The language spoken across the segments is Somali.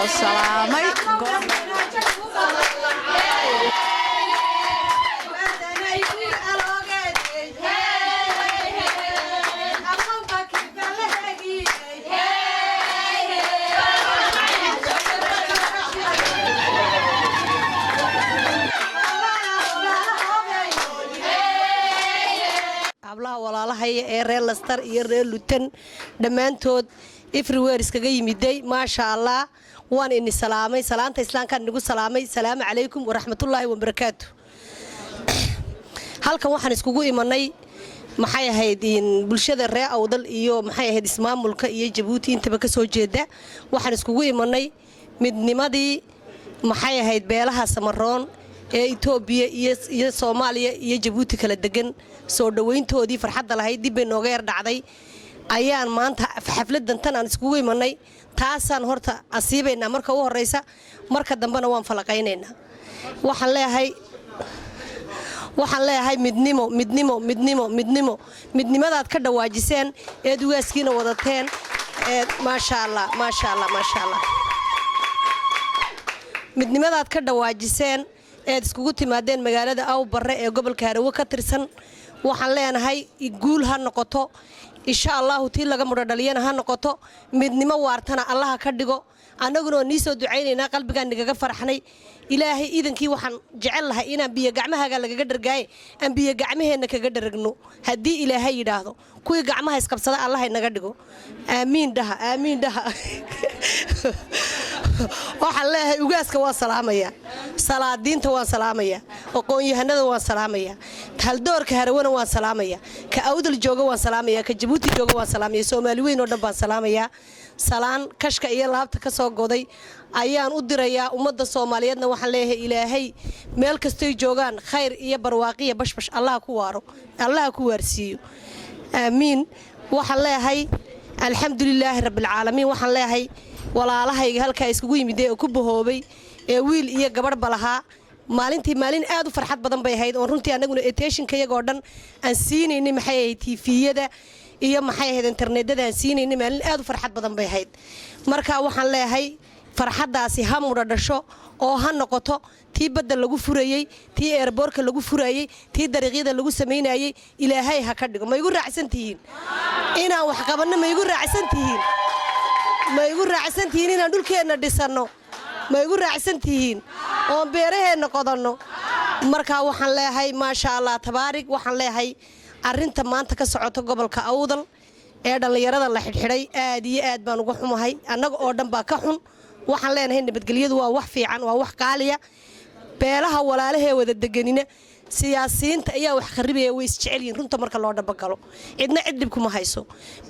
salaamay ablaha walaalahay ee reer Leicester iyo reer Luton dhamaantood everywhere iskaga yimiday ma sha Allah waan in salaamay salaanta islaamka nagu salaamay salaamu calaykum wa rahmatullaahi wa barakaatuh halkan waxaan iskugu imanay maxay ahayd in bulshada reer Awdal iyo maxay ahayd ismaamulka iyo Djibouti intaba ka soo jeeda waxaan iskugu imanay midnimadii maxay ahayd beelaha Samaroon ee Itoobiya iyo Soomaaliya iyo Djibouti kala degan soo dhaweyntoodii farxad lahayd dib inooga yar dhacday ayaan maanta xafladan tan aan iskugu imanay taasaan horta asiibayna marka ugu horeysa marka dambana waan falaqaynaynaa waxaan leeyahay midnimadaad ka dhawaajiseen ee ugaaskiina wadateen ee ma sha Allah midnimadaad ka dhawaajiseen ee iskugu timaadeen magaalada Awbarre ee gobolka Harawo ka tirsan waxaan leenahay guul ha noqoto insha Allah tii laga muddo dhaliyana ha noqoto midnimo waartana Allah ka dhigo anaguna nii soo ducaynayna qalbigaan nigaga farxnay ilaahay iidankii waxaan jecel lahay inaan biyo gacmahaaga lagaga dhargaay aan biyo gacmaheena kaga dharagno hadii ilaahay yiraahdo kuwi gacmaha isqabsada Allah inaga dhigo aamiin daha waxaan leeyahay ugaaska waa salaamaya salaadiinta waa salaamaya aqoon-yahanada waa salaamaya haldoorka Harawana waa salaamaya ka Awdal jooga waa salaamaya ka Djibouti jooga waa salaamaya Soomaali weyn oo dhan baan salaamaya salaan kashka iyo laabta ka soo goday ayaan u dirayaa ummadda Soomaaliyeedna waxaan leeyahay ilaahay meel kastoo joogaan khayr iyo barwaaqiyo bashbash Allah ku waaro Allah ku waarsiyo aamiin waxaan leeyahay alxamdulilaahi rabbil caalamiin waxaan leeyahay walaalahayga halka iskugu yimid ee ku bahoobay ee wiil iyo gabadh balaha maalintii maalin aad u farxad badan bay ahayd oo runtii anaguna attention kayaga dhan aan siinayni maxay ahayd TV-yada iyo maxay ahayd internetada aan siinayni maalin aad u farxad badan bay ahayd marka waxaan leeyahay farxadaasi ha muddo dhasho oo ha noqoto tii badda lagu furayay tii airportka lagu furayay tii dariiqyada lagu sameynayay ilaahay ha ka dhigo ma igu raacsantihiin inaan wax qabanno ma igu raacsantihiin inaan dhulkeena dhisano ma igu raacsantihiin oo beeraheena qodanno marka waxaan leeyahay ma sha Allah tabaarig waxaan leeyahay arinta maanta ka socoto gobolka Awdal ee dhalinyarada la xidhxidhay aad iyo aad baan uga xumahay annaga oo dhan baa ka xun waxaan leenahay nabadgelyadu waa wax fiican waa wax qaaliya beelaha walaalaha wada deganina siyaasiyiinta ayaa wax qaribaya way isjecelyiin runta marka loo dhabagalo cidna cid dib kuma hayso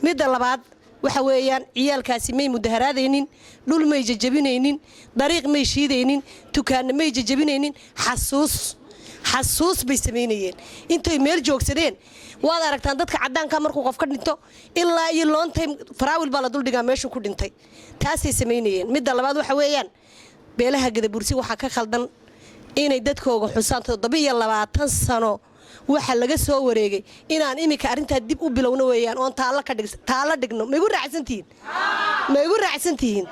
midda labaad waxa weeyaan ciyaalkaasi may mudaharaadaynin dhul may jajabinaynin dariiq may shiidaynin tukaan may jajabinaynin xasuus bay sameynayeen intay meel joogsadeen waad aragtaan dadka cadaanka markuu qof ka dhinto ilaa iyo long time faraawil baa la dul dhigaa meeshu ku dhintay taasay sameynayeen midda labaad waxa weeyaan beelaha Gadabursi waxa ka khaldan inay dadkooga xusaan 7 sano waxa laga soo wareegay inaan imika arinta dib u bilowno weeyaan oo taala dhigno ma igu raacsantihiin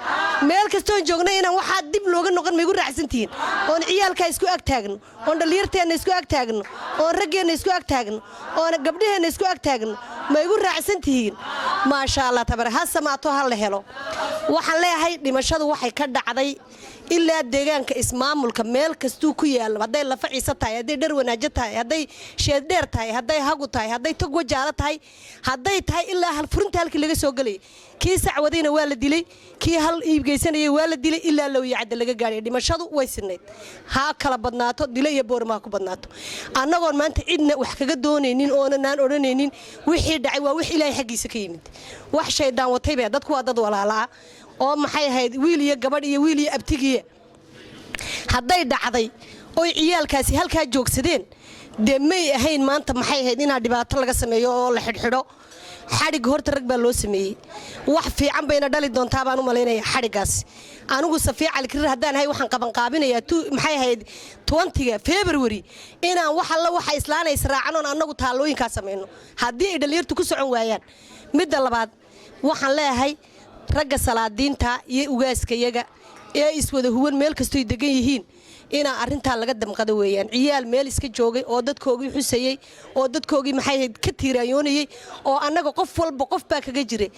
meel kasto joogna inaan waxa dib looga noqon ma igu raacsantihiin oo ciyaalka isku ag taagno oo dhalinyarteena isku ag taagno oo raggeena isku ag taagno oo gabdhaheena isku ag taagno ma igu raacsantihiin ma sha Allah tabarak ha samaato hal la helo waxaan leeyahay dhimashadu waxay ka dhacday ilaa deegaanka ismaamulka meel kastuu ku yaalo haday la faciisa tahay haday dhar wanaajo tahay haday sheed dheer tahay haday hagu tahay haday tag wajaala tahay haday tahay ilaa hal furinta halkii laga soo galay kii sacwadayna waa la dilay kii hal iibgeysanayay waa la dilay ilaa loo yacad laga gaaray dhimashadu way sinayd ha kala badnaato dilay iyo boorma ku badnaato annagoon maanta cidna wax kaga doonaynin oo aan oranaynin wixii dhacay waa wix Ilaahay xaqiisa ka yimid wax shaydaan watay baa dadku waa dad walaala oo maxay ahayd wiil iyo gabadh iyo wiil iyo abtigiye haday dhacday oo ciyaalkaasi halka joogsadeen demay ahayn maanta maxay ahayd in dhibaato laga sameeyo oo la xidhxidho xarig horta rag baa loo sameeyay wax fiican bayna dhali doontaa baan u maleynaya xarigaas anigu Safiya Ali Kirir hadaan hay waxaan qaban qaabinaya maxay ahayd 20 February inaan waxa la waxa islaanay israacano anagu taalooyinka sameeyno hadii ay dhalinyartu ku socon waayaan midda labaad waxaan leeyahay ragga salaadiinta iyo ugaaskayaga ee iswada huwan meel kastoo degan yihiin ina arinta laga damqado weeyaan ciyaal meel iska joogay oo dadkoogii xusayay oo dadkoogii maxay ka tiirayoonayay oo annaga qof walba qof baa kaga jiray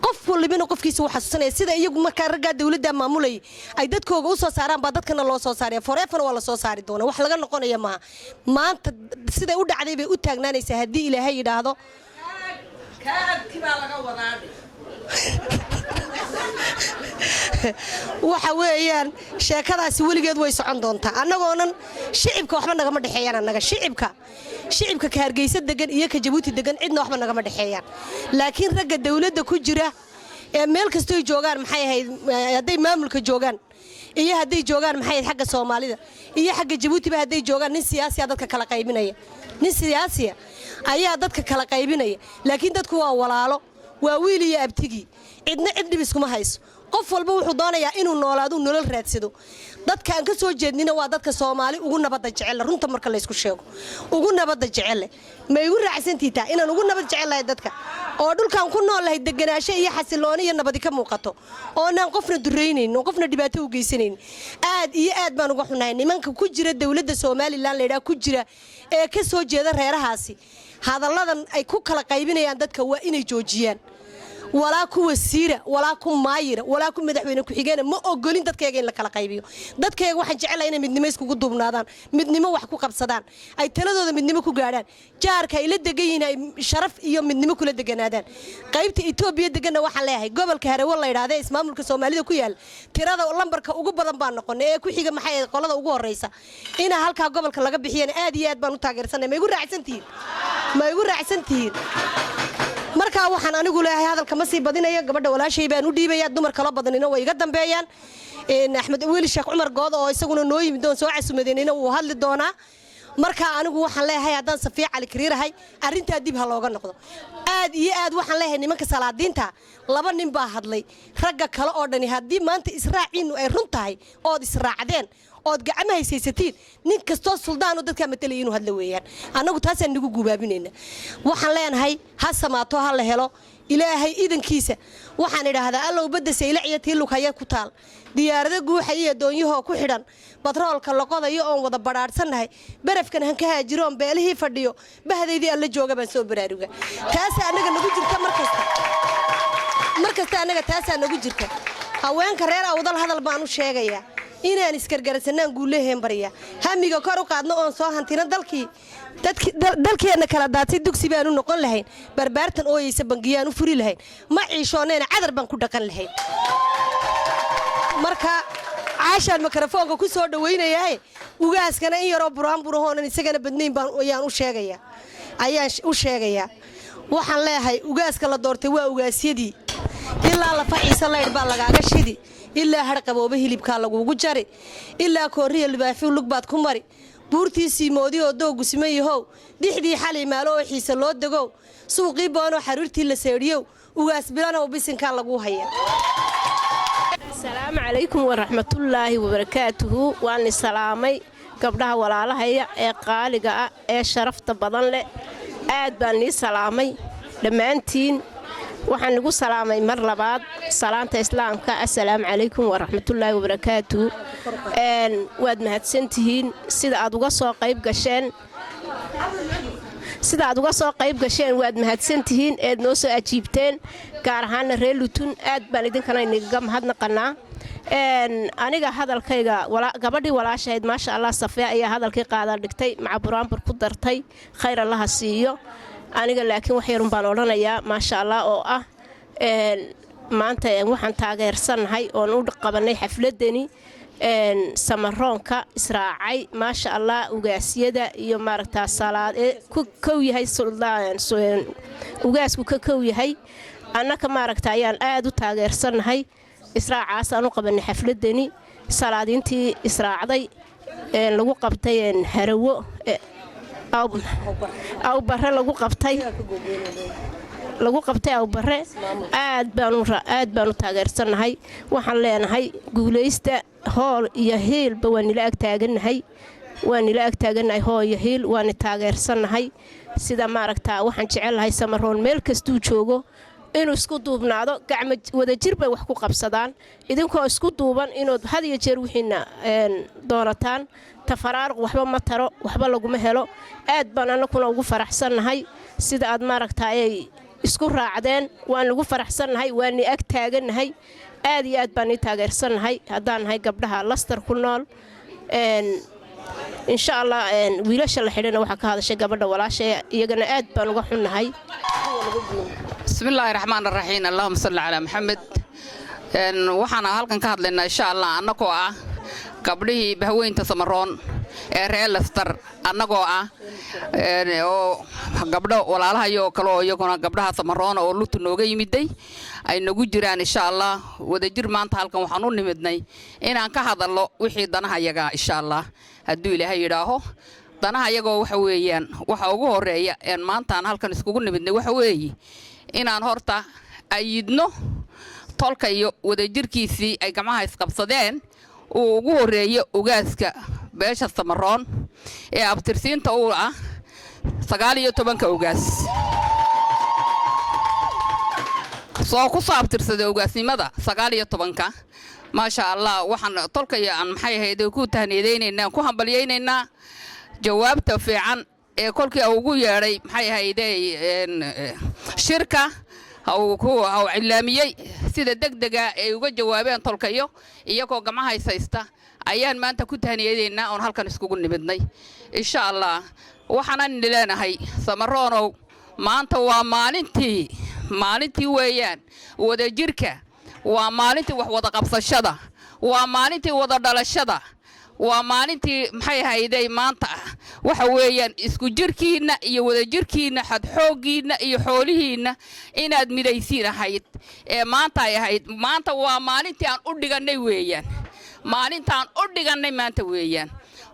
qof walbina qofkiisa waxa xasuusanaya sida iyagu marka ragga dawladda maamulay ay dadkooga u soo saaraan ba dadkana loo soo saaraya foreefana waa la soo saari doona wax laga noqonaya ma maanta sida u dhacday bay u taagnaanaysaa hadii Ilaahay yiraahdo ka agtiba laga wadaadhay waxa weeyaan sheekadaasi waligeed way socon doontaa annagoonan shicibka waxba naga ma dhaxeeyaan annaga shicibka ka Hargeysa degan iyo ka Jabuuti degan cidna waxba naga ma dhaxeeyaan laakiin ragga dawladda ku jira ee meel kastoo ay joogaan maxay ahayd haday maamulka joogaan iyo haday joogaan maxay ahayd xagga Soomaalida iyo xagga Jabuuti ba haday joogaan nin siyaasi ah dadka kala qaybinaya nin siyaasi ah ayaa dadka kala qaybinaya laakiin dadku waa walaalo waa wiil iyo abtigi cidna cid iskuma hayso qof walba wuxuu doonayaa inuu noolaado nolol raadsado dadka aan ka soo jeednina waa dadka Soomaali ugu nabad jecel runta marka la isku sheego ugu nabad jecel ma igu raacsantiita inaan ugu nabad jecelahay dadka oo dhulkan ku noolahay deganaansho iyo xasilooni iyo nabad ka muuqato oo aan qofna dureyneen oo qofna dhibaato u geysaneen aad iyo aad baan uga xunahay nimanka ku jira dawladda Soomaaliland leeyahay ku jira ee ka soo jeeda reerahaasi hadalladan ay ku kala qaybinayaan dadka waa inay joojiyaan ولا كو وسيرة ولا كو مايرة ولا كو مدحوينة كحجانة ما أقولين دتك يجين لك على قيبيو دتك يجوا واحد جعله هنا من نمسك وجدوا بنادان من نما وحكو قبصدان أي تلذذ من نما كو جاران جارك هاي لد جينا شرف يوم من نما كل دجنادان قيبت إثيوبيا دجنا وحلاها قبل كهرة والله يراده اسمه ملك الصومالي ده كيال ترى هذا والله بركة وجب بدن بانقون إيه كل حاجة محيط قال هذا وجوه الرئيسة هنا هالك قبل كلا جب حيان آديات بانو تاجر سنة ما يقول رعسنتين ما يقول رعسنتين marka waxaan anigu leeyahay hadalka ma sii badinayo gabadha walaashay baan u dhiibaya dumar kala badanina way iga dambeeyaan Axmed Wiil Sheekh Umar Good oo isaguna noo yimid doon soo casuumadeenina uu hadli doona marka anigu waxaan leeyahay hadaan Safiya Cali Kariirahay arinta dib ha looga noqdo aad iyo aad waxaan leeyahay nimanka salaadiinta laba nin baa hadlay ragga kale oo dhani hadii maanta israaciinu ay run tahay oo israacdeen oo gacmaha haysatiin nin kasto suldaan oo dadka matalay inuu hadla weeyaan anagu taas aan nagu gubaabinayna waxaan leenahay ha samaato ha la helo ilaahay idankiisa waxaan idhaahdaa allow badda saylaciyatii lugaya ku taal diyaarada guuxaya doonyaha ku xidhan batroolka la qodayo oo wada baraarsannahay barafkan han ka haajiroon beelihii fadhiyo bahdeydii alla jooga baan soo baraaruga taas anaga nagu jirta markasta anaga taas nagu jirta haweenka reer awdal hadal baan u sheegayaa inaan iskargarsanaan guuleeyeen bariya hamiga kor u qaadno oo soo hantina dalkeena kala daatay dugsi baan u noqon lahayn barbaartan oo aysan bangiyaan u furi lahayn ma ciishooneena cadar baan ku dhaqan lahayn marka caashaan mikrofoonka ku soo dhaweynayaa ugaaskana in yaro buraanburahoonan isagana badnayn baan ayaan u sheegayaa waxaan leeyahay ugaaska la doortay waa ugaasyadii ilaa la faciisa leer baa lagaaga shidi ilaa har qabooba hilibka lagu jari ilaa kooriya libaafi lug baad ku mari buurtiisii moodi oo doogu simayahow dixdii xalay maalo oo xiisa loo dago suuqii boono xariirtii la seeriyo ugaas bilana oo bisinka lagu haya السلام عليكم ورحمة الله وبركاته وأنا سلامي قبلها ولا لها قالقة شرفت بدن له آد بني سلامي لما أنتين waxaan ugu salaamay mar labaad salaanta islaamka assalaamu calaykum waraxmat ullaahi wabarakaatuh waad mahadsantihiin sida aad uga soo qayb gasheen waad mahadsantihiin eed noo soo ajiibteen gaar ahaan reer Lutun aad baan idinkana inaga mahadnaqanaa aniga hadalkayga gabadhii walaashayd maasha Allah Safiya ayaa hadalkii qaada dhigtay macburaanbur ku dartay khayr Allah siiyo aniga laakiin wax yar baan oranayaa maasha Allah oo ah maanta waxaan taageersanahay oo u qabanay xafladani samaroonka israacay maasha Allah ugaasyada iyo maaragta salaad ku kow yahay suldaan ugaasku ka kow yahay annaka maaragta ayaan aad u taageersanahay israacaas aan u qabanay xafladani salaadintii israacday lagu qabtay harawo أو برا لقو قبتي أو برا آد بانو تاجرسن هاي وحلين هاي جوليستا هول يهيل بواني لا أكتاجن هاي واني لا أكتاجن هاي هو يهيل واني تاجرسن هاي سيدا ماركتا وحن شعل هاي سمرون ملك استوجوجو inuu isku duubnaado gacmo wadajir bay wax ku qabsadaan idinkoo isku duuban inood had iyo jeer wixiina doonataan tafaraarq waxba ma taro waxba laguma helo aad baan annaguna ugu faraxsannahay sida aad maaragtaa ay isku raacdeen waan lagu faraxsannahay waani ag taagannahay aad iyo aad baan ii taageersannahay haddaan nahay gabdhaha lastar ku nool insha allah wiilasha la xidhana waxaa ka hadashay gabadha walaasha iyagana aad baan uga xunnahay bismillaahi raxmaan raxiim allahumma salli calaa maxamed waxaan halkan ka hadlaynaa insha allah annagoo ah gabdhihii bahweynta Samaroon ee reer Lastar annagoo ah oo gabdho walaalahayo kale oo iyaguna gabdhaha Samaroon oo lutu nooga yimiday ay nagu jiraan insha allah wadajir maanta halkan waxaan u nimidnay inaan ka hadalno wixii danaha yaga insha allah hadduu Ilaahay yiraaho danaha yaga waxa weeyaan waxa ugu horeeya in maanta aan halkan iskugu nimidnay waxa weeyi inaan horta ayidno tolka iyo wadajirkiisii ay gacmaha isqabsadeen uu ugu horeeyo ugaaska beesha Samaroon ee abtirsiinta uu ah 19 ugaas soo ku saabtirsaday ugaasnimada 19 ma sha Allah waxaan tolka iyo aan maxay ahayd ku tahniideynayna ku hambalyeynayna jawaabta fiican ee kolkii ugu yeeray maxay ahayd shirka أو علامية سيدا دقدقة uga jawaabeen tolkayo iyagoo gacmaha haysta ayaan maanta ku tahniyadeena oo halkan iskugu nimidnay insha Allah waxaan leenahay Samaroonow maanta waa maalintii weeyaan wadajirka waa maalintii wax wada qabsashada waa maalintii wada dhalashada waa maalintii maxay hayday maanta waxa weeyaan isku jirkiina iyo wadajirkiina xad xoogiina iyo xoolihiina inaad midaysiin ahayd ee maanta ay ahayd maanta waa maalintii aan u dhiganay weeyaan maalintaan u dhiganay maanta weeyaan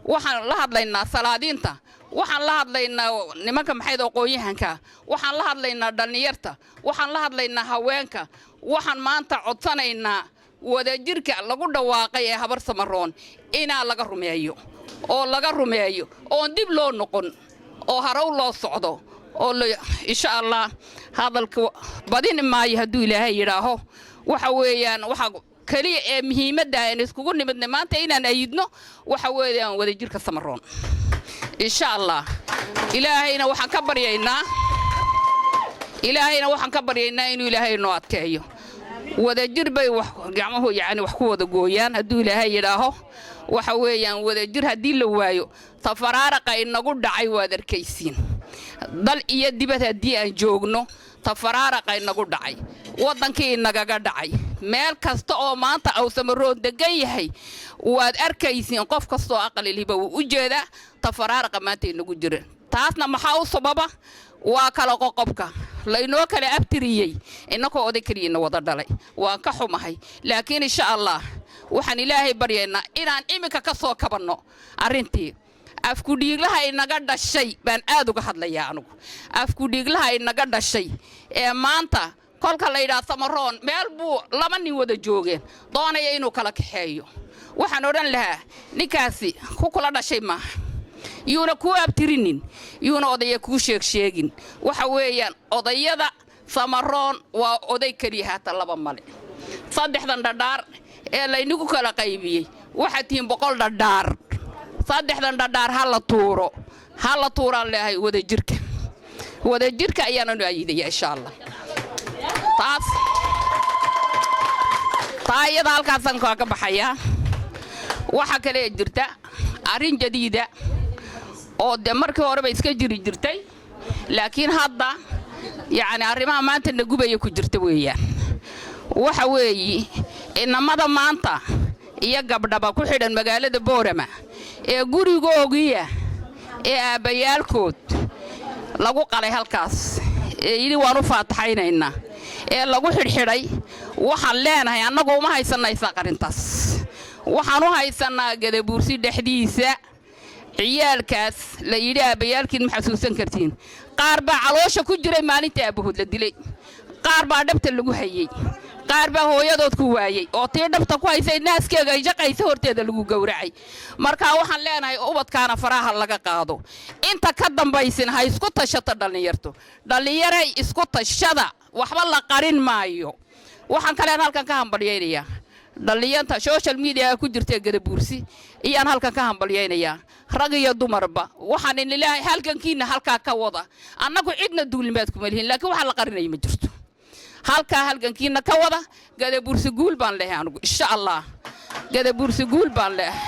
waxaan la hadlaynaa salaadiinta waxaan la hadlaynaa nimanka maxay aqoonyahanka waxaan la hadlaynaa dhalinyarta waxaan la hadlaynaa haweenka waxaan maanta codsanaynaa wadajirka lagu dhawaaqay ee habar Samaroon ina laga rumeeyo oo dib loo noqon oo haraw loo socdo oo insha Allah hadalka badin maayo haduu Ilaahay yiraaho waxa weeyaan waxa kaliya ee muhiimadda aan iskugu nimidnay maanta inaan ayidno waxa weeyaan wadajirka Samaroon insha Allah ilaahayna waxaan ka baryaynaa inuu Ilaahay noo adkeeyo wadajir bay wax gacmahu yaani wax ku wada gooyaan haduu Ilaahay yiraaho waxa weeyaan wadajir hadii la waayo tafaraaraqa inagu dhacay waad arkaysiin dal iyo dibad hadii aan joogno tafaraaraqa inagu dhacay wadankii inaga dhacay meel kasta oo maanta aw Samaroon degan yahay waad arkaysiin qof kasto aqaliliba u jeeda tafaraaraqa maanta inagu jira taasna maxaa u sababa waa kala qoqobka laynoo kala abtiriyay inakoo oday kaliina wada dhalay waan ka xumahay laakiin insha Allah waxaan Ilaahay baryaynaa inaan imika ka soo kabanno arintii afku dhiiglaha inaga dhashay baan aad uga hadlayaa anigu afku dhiiglaha inaga dhashay ee maanta kolka la yiraahdo Samaroon meel buu laba nin wada joogeen doonaya inuu kala kaxeeyo waxaan oran lahaa ninkaasi ku kula dhashay ma yuuna ku abtirinin yuuna odaya ku sheegin waxa weeyaan odayada Samaroon waa oday kaliya hata laba male saddexdan dhadhaar ee la inagu kala qaybiyay waxa tiin 100 dhadhaar saddexdan dhadhaar hala tuuro leeyahay wadajirka ayaanu ayiday insha Allah taayada halkaasan ka baxaya waxa kale jirta arin jadiida oo de markii hore bay iska jiri jirtay laakiin hadda yaani arrimaha maanta nagubay ku jirta weeyaan waxa weeyi inamada maanta iyo gabdhaba ku xidhan magaalada Boorama ee gurigoogiya ee aabayaalkood lagu qalay halkaas ee yiri waan u faataxaynaynaa ee lagu xidhxidhay waxaan leenahay annagu uma haysanaysa qarintaas waxaan u haysanaa Gadabuursi dhexdiisa ciyaalkaas la yiri aabayaalkiin ma xasuusan kartiin qaar baa caloosha ku jiray maalintii aabahood la dilay qaar baa dhabta lagu hayay qaar baa hooyadood ku waayay oo tii dhabta ku haysay naaskeega ay shaqaysa horteeda lagu gowracay marka waxaan leenahay ubadkaana faraha laga qaado inta ka dambaysin ha isku tashato dhalinyarto dhalinyaro isku tashada waxba la qarin maayo waxaan kale halkan ka hambalyeynaya dhalinyarta social media ku jirtay Gadabuursi iyaan halkan ka hambalyeynaya rag iyo dumarba waxaan in ilaahay halkankiina halka ka wada annagu cidna duulimaad kuma lihin laakiin waxa la qarinay ma jirto halka halkankiina ka wada Gadabuursi guul baan leeyahay anigu insha Allah Gadabuursi guul baan leeyahay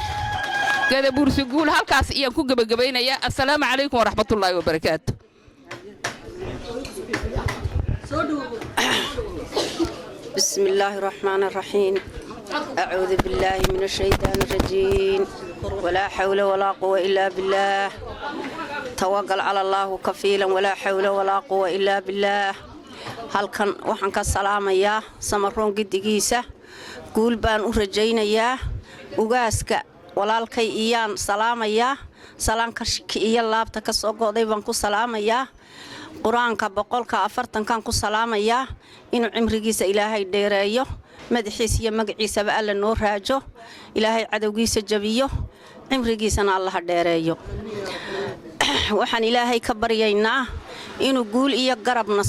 Gadabuursi guul halkaas iyaan ku gabagabeynaya assalaamu calaykum wa rahmatullaahi wa barakaatuh بسم الله الرحمن الرحيم أعوذ بالله من الشيطان الرجيم ولا حول ولا قوة إلا بالله توكل على الله كفيلا ولا حول ولا قوة إلا بالله هل كان وحنك السلام يا سمرون قدقيسة قول بان أرجينا يا وقاسك ولا الكي إيان سلام يا سلام كشك إيا الله بتكسوكو ديبانكو سلام يا quraanka boqolka afartan kan ku salaamaya inuu cimrigiisa ilaahay dheereeyo madaxiisa iyo magaciisaba alla noo raajo ilaahay cadawgiisa jabiyo cimrigiisana Allah dheereeyo waxaan ilaahay ka baryaynaa inuu guul iyo garabna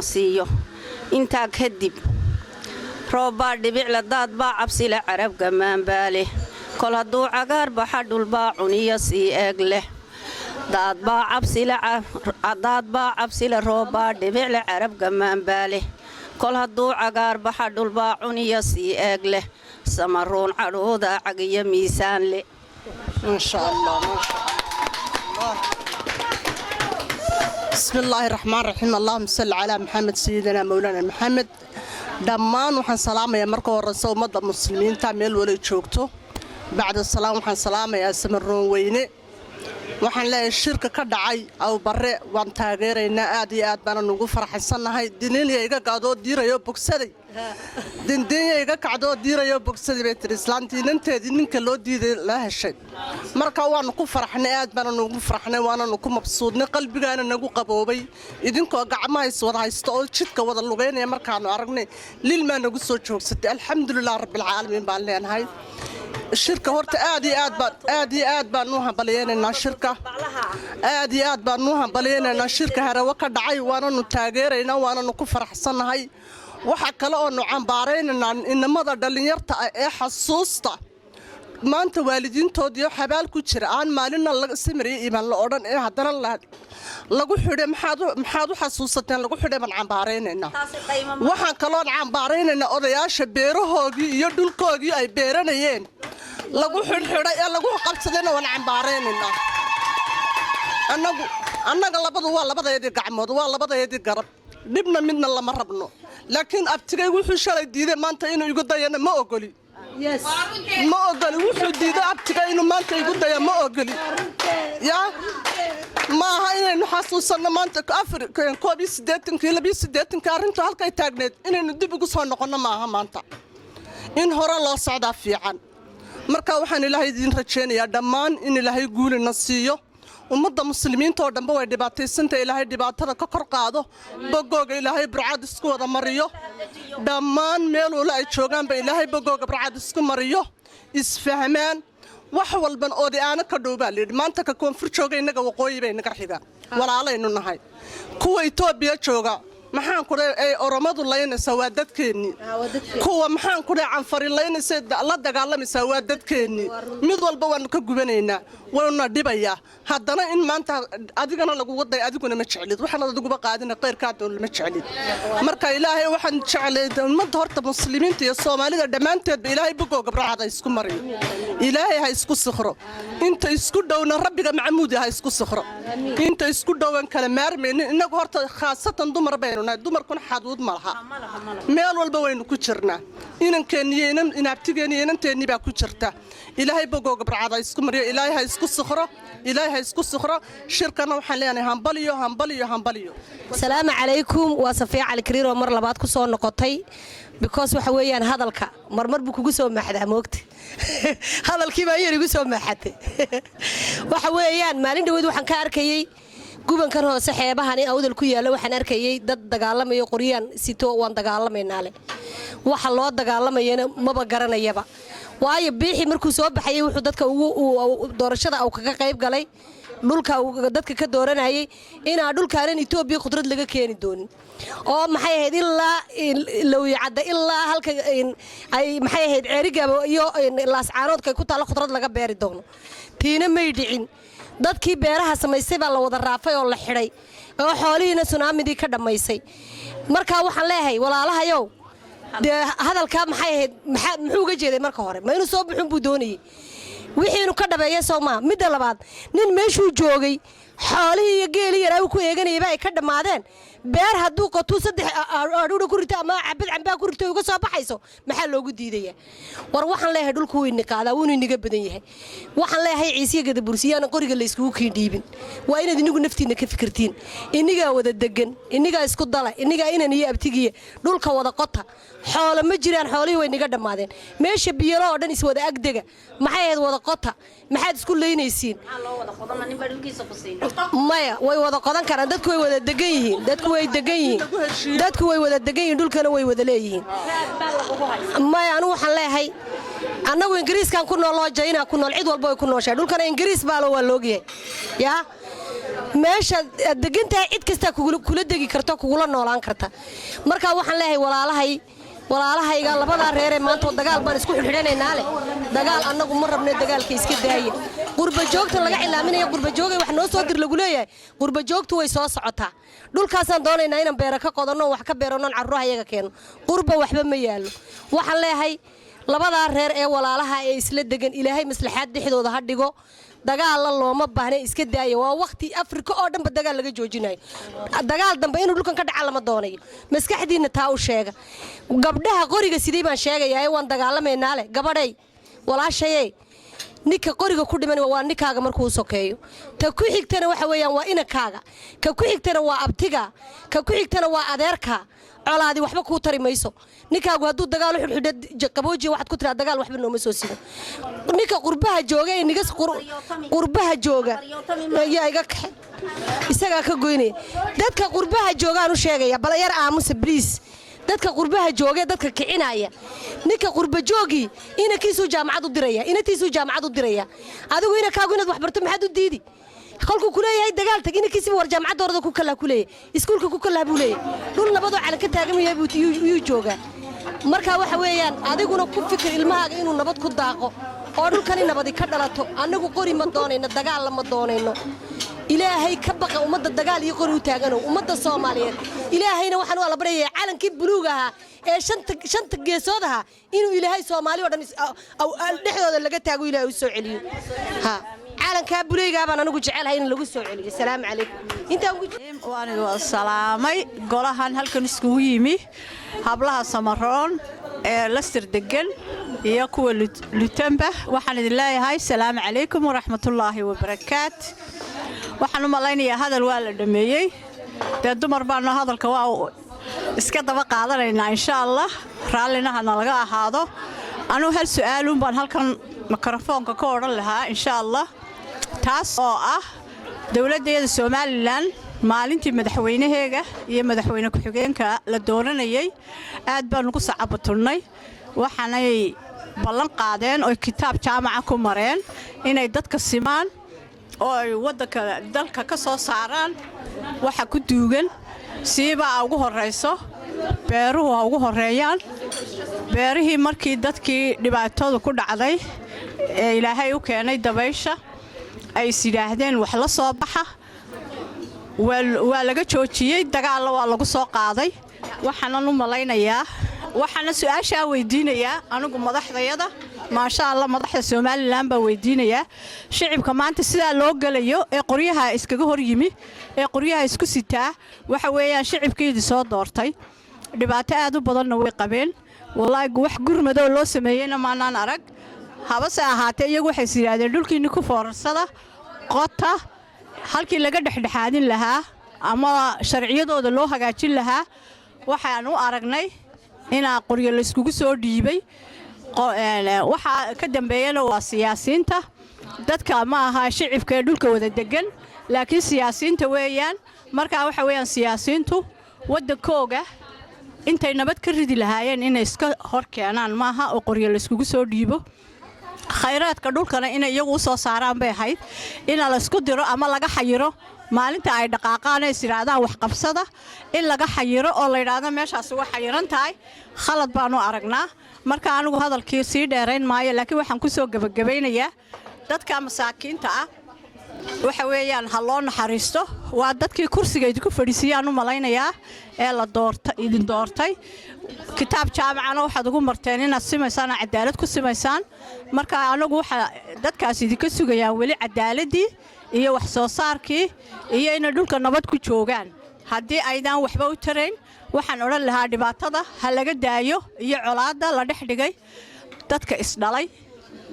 siiyo inta kadib rooba dhibic la daad baa cabsi la carab gamaan baale kol haduu cagaar baxa dhul baa cuniyo si eeg leh daad baa cabsi la rooba dhibic la carab gamaan baale kol haduu cagaar baxa dhul baa cuniyo si eeg leh samaroon cadhooda cagiyo miisaan leh ما شاء الله ما شاء الله بسم الله الرحمن الرحيم اللهم صل على محمد سيدنا مولانا محمد دمان وحن سلامة يا مركو الرسول مدى المسلمين تعمل ولا تشوكتو بعد السلام وحن سلامة يا سمرون ويني waxaan leeyahay shirka ka dhacay aw bare waan taageeraynaa aad iyo aad baan ugu faraxsanahay dininayga qaado diirayo bogsaday dindinayga qaado diirayo bogsaday bay islaantiinanteedii ninka loo diiday la heshay marka waan ku faraxnay aad baan ugu faraxnay waana ku mabsuudnay qalbigaana nagu qaboobay idinkoo gacmaha is wada haysto oo jidka wada lugeynaya markaan aragnay lilma nagu soo joogsatay alxamdulillaah rabbil caalamiin baan leenahay shirka horta aad iyo aad baan u hambalyeynaa shirka aad iyo aad baan u hambalyeynaa shirka harawa ka dhacay waana taageeraynaa waana ku faraxsanahay waxa kale oo cambaaraynaa inamada dhalinyarta ee xasuusta maanta waalidiintoodii xabaal ku jira aan maalina laga simriyo iimaan la oran ee hadana lagu xidhay maxaad u xasuusateen lagu xidhay baan cambaaraynaa waxa kale oo cambaaraynaa odayaasha beerahoodii iyo dhulkoodii ay beeranayeen lagu xidhay ee lagu qabsadayna waan cambaaraynaa annaga labadu waa labadeedii gacmood waa labadeedii garab dibna midna lama rabno laakiin abtigay wuxuu shalay diiday maanta inuu igu dayana ma ogoli ma ogoli wuxuu diiday abtigay inuu maanta igu daya ma ogoli ya ma aha inaynu xasuusanno maanta Afrika 82 arrintu halkay taagneed inaynu dib ugu soo noqono ma aha maanta in hore loo socdaa fiican marka waxaan ilaahay idin rajeynayaa dhammaan in ilaahay guulina siiyo ummadda muslimiinta oo dhanba way dhibaataysanta ilaahay dhibaatada ka kor qaado bogooga ilaahay burcad isku wada mariyo dhammaan meel wala ay joogaan ba ilaahay bogooga burcad isku mariyo isfahmaan wax walban oo aana ka dhowbaa leed maanta ka koonfur jooga inaga waqooyi bay naga xiga walaalaynu nahay kuwa Itoobiya jooga maxaan ku leeyahay oromadu laynaysa waa dadkeeni kuwa maxaan ku leeyahay anfari laynaysa la dagaalamisa waa dadkeeni mid walba waan ka gubanaynaa waana dhibaya haddana in maanta adigana lagu waday adiguna ma jeclid waxana aduguba qaadina qeyrka doon ma jeclid marka ilaahay waxaan jeclay ummadda horta muslimiinta iyo Soomaalida dhamaanteed ilaahay bogooga bracada isku mariyo ilaahay ha isku sikhro inta isku dhowna rabbiga macmuud ha isku sikhro inta isku dhowan kala maarmeen inagu horta khaasatan dumar baynu dumarkuna xaduud ma laha meel walba waynu ku jirnaa inankeenniyeenan inaabtigeenniyeenanteennii baa ku jirta ilaahay bogooga bracada isku mariyo ilaahay ha isku sikhro shirkana waxaan leenahay hambaliyo salaamu calaykum waa Safiya Cali Kariir oo mar labaad ku soo noqotay because waxa weeyaan hadalka marmar buu kugu soo maaxdaa moogta hadalkii baa yar igu soo maaxatay waxa weeyaan maalin dhaweed waxaan ka arkayay gubankan hoose xeebahan awdal ku yaala waxaan arkayay dad dagaalamayo qoriyaan sito waan dagaalamaynaale waxa loo dagaalamayana maba garanayaba waayo biixi markuu soo baxayay wuxuu dadka ugu doorashada uu kaga qayb galay dhulka dadka ka dooranayay inaa dhulkaanan Itoobiya khudrad laga keeni doonin oo maxay ahayd ilaa lawiyacada ilaa halka ay maxay ahayd ceeriga iyo laascaanoodka ku taalo khudrad laga beeri doono tiina may dhicin dadkii beeraha samaysay baa la wada raafay oo la xidhay oo xoolihiina tsunamidii ka dhamaysay marka waxaan leeyahay walaalahayow hadalka maxay ahayd muxuu uga jeeday marka hore ma inuu soo bixin buu doonayay wixii inuu ka dhabeeyay Soomaa midda labaad nin meeshuu joogay xoolihii iyo geelii yaraa uu ku eeganayay ay ka dhamaadeen beer hadduu qoto 3 adhuudha ku rito ama cabad cambaa ku rito uga soo baxayso maxaa loogu diidaya war waxaan leeyahay dhulku weyn qaadaa wuu inaga badan yahay waxaan leeyahay ciisiga gadabursiyana qoriga la isku kiindhiibin waa inaad inigu naftiina ka fikirtiin iniga wada degan iniga isku dala iniga inaan iyo abtigiye dhulka wada qota xoolo ma jiraan xoolihii way inaga dhamaadeen meesha biyaro oo dhan is wada agdega maxay ahayd wada qota maxaad isku leeynaysiin maya way wada qodan karaan dadku way wada degan yihiin dadku way wada degan yihiin dhulkana way wada leeyihiin maya anu waxaan leeyahay annagu ingiriiskan ku nool oo jayna ku nool cid walba way ku nooshaa dhulkana ingiriis baa loo loogyahay yaa meesha degantahay cid kasta kula degi karto kugula noolaan karta marka waxaan leeyahay walaalahayga labada reer ee maanta dagaal baan isku xidhanaynaa leh dagaal annagu ma rabno dagaalka iska daayay qurba joogta laga cilaaminayo qurba joogay wax noo soo dir lagu leeyahay qurba joogtu way soo socotaa dhulkaasaan doonaynaa inaan beera ka qodano wax ka beerano carruurahayaga keeno qurba waxba ma yaalo waxaan leeyahay labada reer ee walaalaha ee isla degan ilaahay maslaxaad dhexdooda ha dhigo dagaal la looma baahna iska daaya waa waqti Afrika oo dhanba dagaal laga joojinayo dagaal dambe inuu dhulkan ka dhaca lama doonayo maskaxdiina taa u sheega gabdhaha qoriga sidii baan sheegayaa waan dagaalameynaa leh gabadhay walaashayay ninka qoriga ku dhiman waa ninkaaga markuu sokeeyo ta ku xigtana waxa weeyaan waa inakaaga ka ku xigtana waa abtiga ka ku xigtana waa adeerka colaadi waxba ku tari mayso ninkaagu hadduu dagaal u xidhxidho qaboojiyo waxaad ku tiraa dagaal waxba nooma soo sido ninka qurbaha jooga ee nigas qurbaha jooga ayaa iga kaxe isagaa ka goynaya dadka qurbaha joogaan u sheegaya bal yar aamusa please dadka qurbaha jooga dadka kicinaya ninka qurba joogi inankiisu jaamacad u diraya adigu inankaagu inaad wax barto maxaad u diidi kolku kuleeyahay dagaal tag inankiisa war jaamacad orada ku kala kuleeyahay iskuulka ku kala buu leeyahay dhul nabadoo calan ka taagan yahay buu joogaa marka waxa weeyaan adiguna ku fikir ilmahaaga inuu nabad ku daaqo oo dhulkani nabadi ka dhalato anagu qori ma doonayno dagaal lama doonayno ilaahay ka baqa ummadda dagaal iyo qori u taagano ummadda Soomaaliyeed ilaahayna waxaan wala barayay calankii buluuga ah ee shanta geesoodaha inuu ilaahay Soomaali oo dhan dhexdooda laga taago ilaahay u soo celiyo ha calanka buluuga baan anigu jecelahay in lagu soo celiyo salaam calaykum inta waan salaamay golahan halkan iskugu yimi hablaha Samaroon ee Leicester degan iyo kuwa Lutemba waxaan idin leeyahay salaam calaykum wa rahmatullaahi wa barakaat waxaan u malaynayaa hadal waa la dhameeyay dumar baan hadalka waa iska daba qaadanaynaa insha Allah raallina laga ahaado anu hal su'aal baan halkan mikrofoonka ka oran lahaa insha Allah taas oo ah dawladdeeda Soomaaliland maalintii madaxweynaheega iyo madaxweyne ku xigeenka la dooranayay aad baan ugu sacabaturnay waxaanay ballan qaadeen oo kitaab jaamaca ku mareen inay dadka simaan oo ay wadanka dalka ka soo saaraan waxa ku duugan siiba ugu horeyso beeruhu ugu horeeyaan beerihii markii dadkii dhibaatadu ku dhacday ee ilaahay u keenay dabaysha ay sidaahdeen wax la soo baxa waa laga joojiyay dagaal waa lagu soo qaaday waxaan u malaynayaa waxaan su'aasha weydiinayaa anigu madaxdayada ma sha Allah madaxda Soomaaliland baa weydiinayaa shicibka maanta sida loo galayo ee qoryaha iskaga hor yimi ee qoryaha isku sitaa waxa weeyaan shicibkeedii soo doortay dhibaato aad u badan way qabeen wallahi wax gurmado loo sameeyayna maanaan arag habase ahaatee iyagu waxay siraadeen dhulkiina ku foorsada qota halkii laga dhexdhexaadin lahaa ama sharciyadooda loo hagaajin lahaa waxaan u aragnay ina qoryo la iskugu soo dhiibay waxa ka dambeeyana waa siyaasiyiinta dadka ma aha shicibka dhulka wada degan laakiin siyaasiyiinta weeyaan marka waxa weeyaan siyaasiyiintu wadankooga intay nabad ka ridi lahaayeen inay iska hor keenaan maaha oo qoryo la iskugu soo dhiibo khayraadka dhulkana inay iyagu u soo saaraan bay ahayd in la isku diro ama laga xayiro maalinta ay dhaqaaqaan ay siraadaan wax qabsada in laga xayiro oo la yiraahdo meeshaas waa xayiran tahay khalad baanu aragnaa marka anigu hadalkii sii dheerayn maayo laakiin waxaan ku soo gabagabeynayaa dadka masaakiinta ah waxa weeyaan ha loo naxariisto waa dadkii kursiga idinku fadhiisiyaan u malaynayaa ee la idin doortay kitaab jaamacana waxaad ugu marteen inaad simaysaan cadaalad ku simaysaan marka anagu waxa dadkaas idinka sugayaan weli cadaaladii iyo wax soo saarkii iyo inay dhulka nabad ku joogaan haddii aydaan waxba u tarayn waxaan odhan lahaa dhibaatada ha laga daayo iyo colaadda la dhex dhigay dadka isdhalay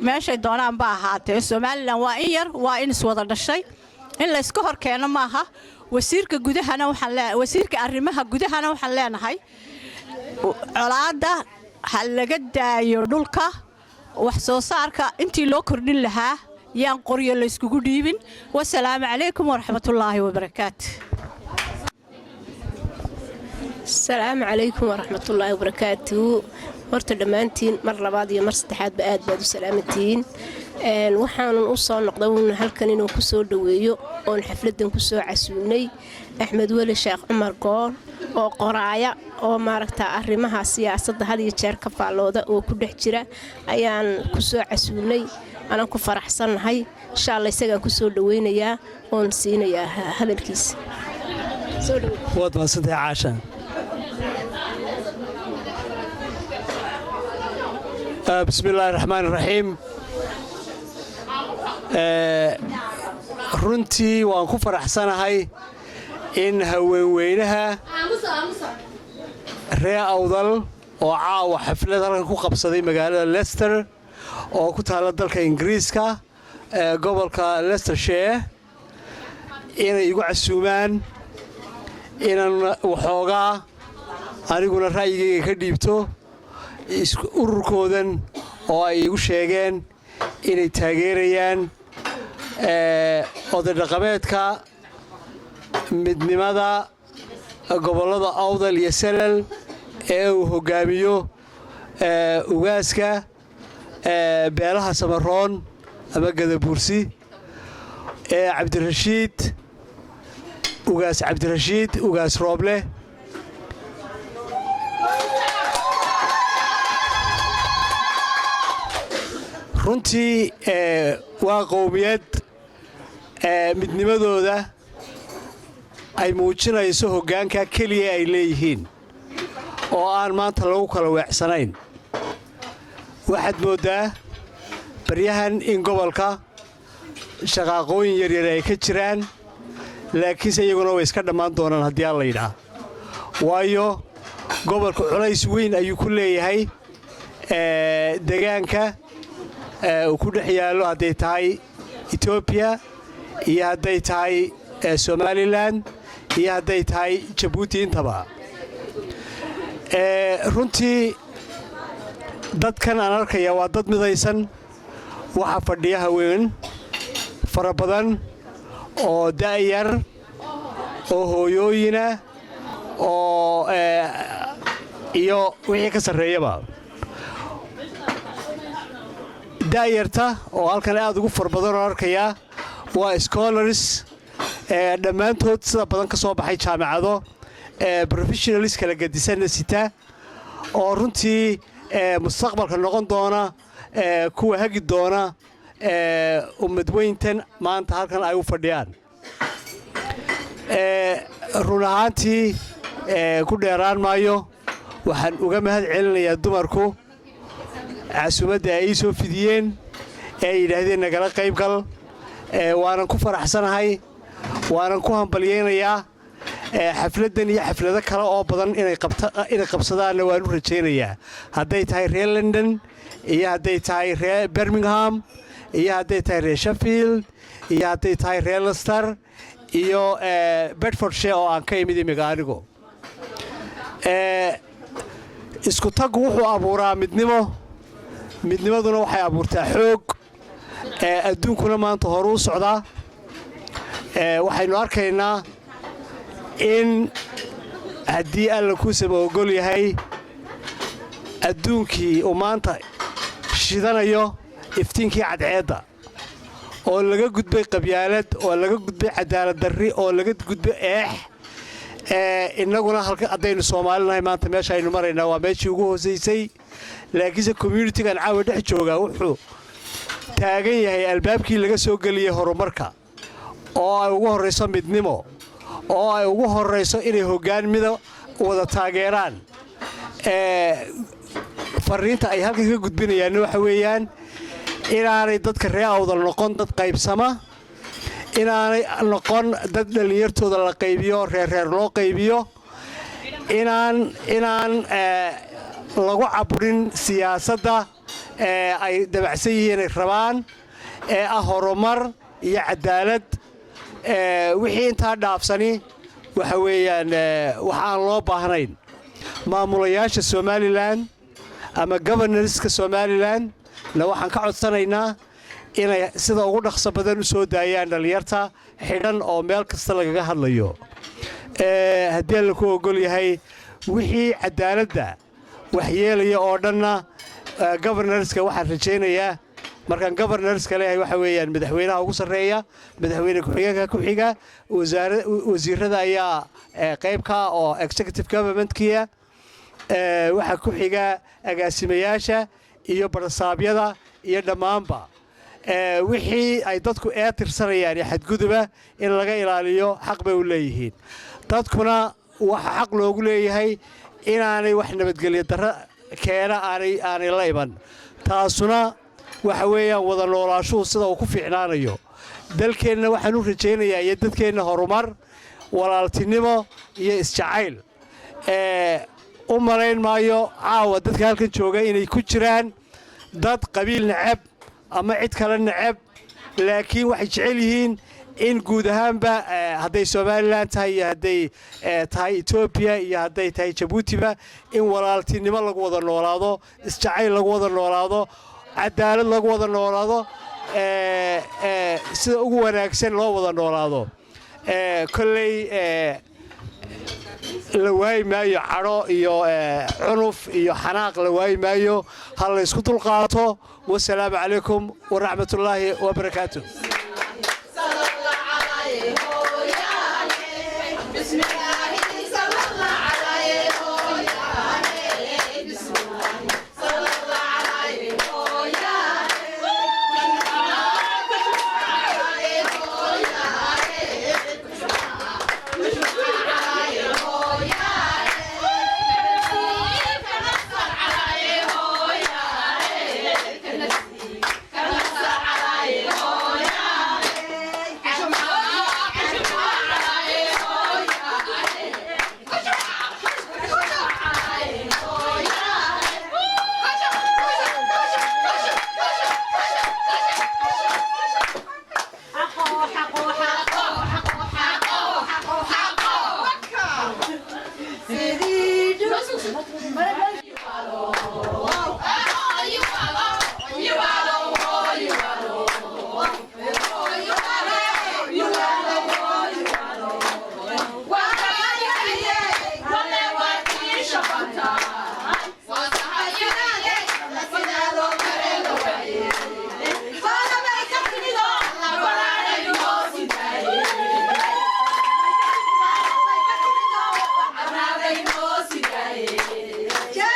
meeshay doonaan ba ahaatee Soomaaliland waa in yar waa in iswada dhashay in la iska hor keeno maaha wasiirka gudahana wasiirka arrimaha gudahana waxaan leenahay colaadda ha laga daayo dhulka wax soo saarka intii loo kordhin lahaa yaan qoryo la iskugu dhiibin wassalaamu calaykum waraxmatullaahi wabarakaatu السلام عليكم ورحمة الله وبركاته horta dhammaantiin mar labaad iyo mar saddexaad ba aad baad u salaamantiin waxaan u soo noqday halkan inuu ku soo dhaweeyo oo xafladan ku soo casuunay Axmed Weli Sheekh Cumar Gool oo qoraaya oo maaragta arrimaha siyaasadda had iyo jeer ka faalooda oo ku dhex jira ayaan ku soo casuunay anaan ku faraxsanahay insha Allah isaga ku soo dhaweynayaa oo siinayaa hadalkiisa soo dhaweey wad ma saddex caashan بسم الله الرحمن الرحيم runtii waan ku faraxsanahay in haweenweynaha ree awdal oo caawa xaflad halkan ku qabsaday magaalada Leicester oo ku taala dalka Ingiriiska gobolka Leicestershire inay igu casuumaan inaan waxoogaa aniguna ra'yigayga ka dhiibto ururkoodan oo ay igu sheegeen inay taageerayaan oday dhaqameedka midnimada gobollada awdal iyo salal ee uu hogaamiyo ugaaska beelaha samaroon ama gadabuursi ee cabdirashiid ugaas rooble runtii waa qowmiyad midnimadooda ay muujinayso hoggaanka keliya ay leeyihiin oo aan maanta lagu kala weecsanayn waxaad mooddaa baryahan in gobolka shaqaaqooyin yaryar ay ka jiraan laakiinse iyaguna way iska dhammaan doonaan haddii aan la yidhaa waayo gobolka culays weyn ayuu ku leeyahay deegaanka uu ku dhex yaallo hadday tahay Ethiopia iyo hadday tahay Somaliland iyo hadday tahay Djibouti intaba runtii dadkan aan arkaya waa dad midaysan waxa fadhiya haween fara badan oo da'yar oo hooyooyina oo iyo wixii ka sarreeyaba da'yarta oo halkan aad ugu far badan oo arkaya waa scholars dhammaantood sida badan ka soo baxay jaamacado professionals kala gadisanna sita oo runtii mustaqbalka noqon doona kuwa hagi doona ummadweyntan maanta halkan ay u fadhiyaan run ahaantii ku dheeraan maayo waxaan uga mahad celinayaa dumarku casuumadda ay ii soo fidiyeen ee yidhaahdeen nagala qaybgal waanan ku faraxsanahay waanan ku hambalyaynayaa xafladdan iyo xaflado kale oo badan inay qabsadaanna waan u rajaynayaa hadday tahay reer London iyo hadday tahay reer Birmingham iyo hadday tahay reer Sheffield iyo hadday tahay reer Leicester iyo Bedfordshire oo aan ka imid imiga anigu isku tag wuxuu abuuraa midnimaduna waxay abuurtaa xoog adduunkuna maanta hore u socdaa waxaynu arkaynaa in haddii alla ku sama ogol yahay adduunkii uu maanta shidanayo iftiinkii cadceedda oo laga gudbay qabyaalad oo laga gudbay cadaalad darri oo laga gudbay innaguna halka haddaynu soomaalinahay maanta meesha aynu maraynaa waa meeshii ugu hoosaysay laakiinse communitigan caawa dhex joogaa wuxuu taagan yahay albaabkii laga soo geliyey horumarka oo ay ugu horrayso midnimo oo ay ugu horrayso inay hoggaan mida wada taageeraan farriinta ay halkan ka gudbinayaanna waxa weeyaan inaanay dadka reer awdal noqon dad qaybsama inaanay noqon dad dhallinyartooda la qaybiyo reerreer loo qaybiyo inaan lagu caburin siyaasadda ay dabacsan yihiin ay rabaan ee ah horumar iyo cadaalad wixii intaa dhaafsani waxa weeyaan wax aan loo baahnayn maamulayaasha somalilan ama governorska somalilan na waxaan ka codsanaynaa inay sida ugu dhaqso badan u soo daayaan dhallinyarta xidhan oo meel kasta lagaga hadlayo haddii alla ku ogol yahay wixii cadaaladda waxyeelaya oo dhanna governorska waxaan rajaynayaa markaan governorska leeyahay waxa weeyaan madaxweynaha ugu sarreeya madaxweyne ku-xigeenka ku xiga wasiirada ayaa qaybka oo executive governmentkiya waxaa ku xiga agaasimayaasha iyo barasaabyada iyo dhammaanba wixii ay dadku tirsanayaan iyo xadguduba in laga ilaaliyo xaq bay u leeyihiin dadkuna waxa xaq loogu leeyahay inaanay wax nabadgelyo darro keena aanay la iman taasuna waxa weeyaan wada noolaashuhu sida uu ku fiicnaanayo dalkeenna waxaan u rajaynayaa iyo dadkeenna horumar walaaltinimo iyo isjacayl u malayn maayo caawa dadka halkan jooga inay ku jiraan dad qabiil necab ama cid kale necab laakiin waxay jecel yihiin in guud ahaanba hadday somalilan tahay iyo hadday tahay etoobiya iyo hadday tahay jabuutiba in walaaltinimo lagu wada noolaado isjacayl lagu wada noolaado cadaalad lagu wada noolaado sida ugu wanaagsan loo wada noolaado kolley la waayi maayo cadho iyo cunuf iyo xanaaq la waayi maayo ha la ysku dulqaato wasalaamu calaykum waraxmatullaahi wabarakaatu Yeah.